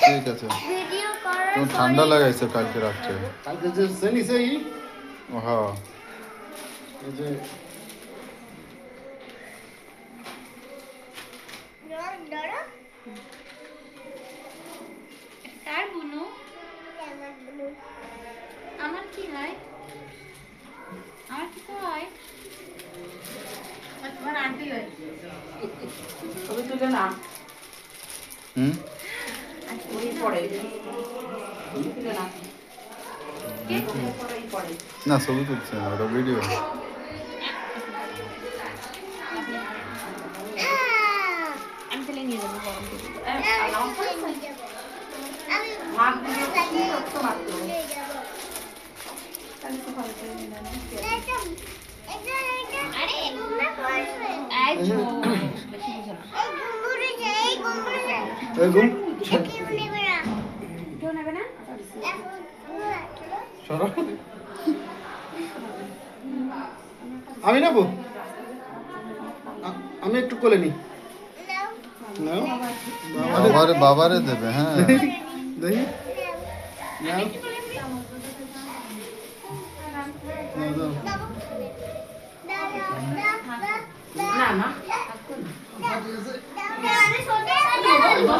ঠিক আছে। তো ঠান্ডা লাগাইছে কালকে রাত্রে। কালকে যে সেনিছে হ্যাঁ এই যে কার বুনু? আমার কি হয়? আমার কি হয়? তোমার আন্টি হয়। ছবি তুলে না হুম ওই পড়ে ছবি তুলে না পড়ে না ছবি তুলছে না, ওটা ভিডিও। আমি তাহলে নিয়ে যাবো গরম করে। মাছ দিয়ে রক্ত মারতো এই যে বেশি বুঝো না। এই ঘুম কেউ নেবে না? সরো আমি নেবো আমি একটু কোলে নি নাও বাবারে দেবে। হ্যাঁ দেখি নাও না না নাও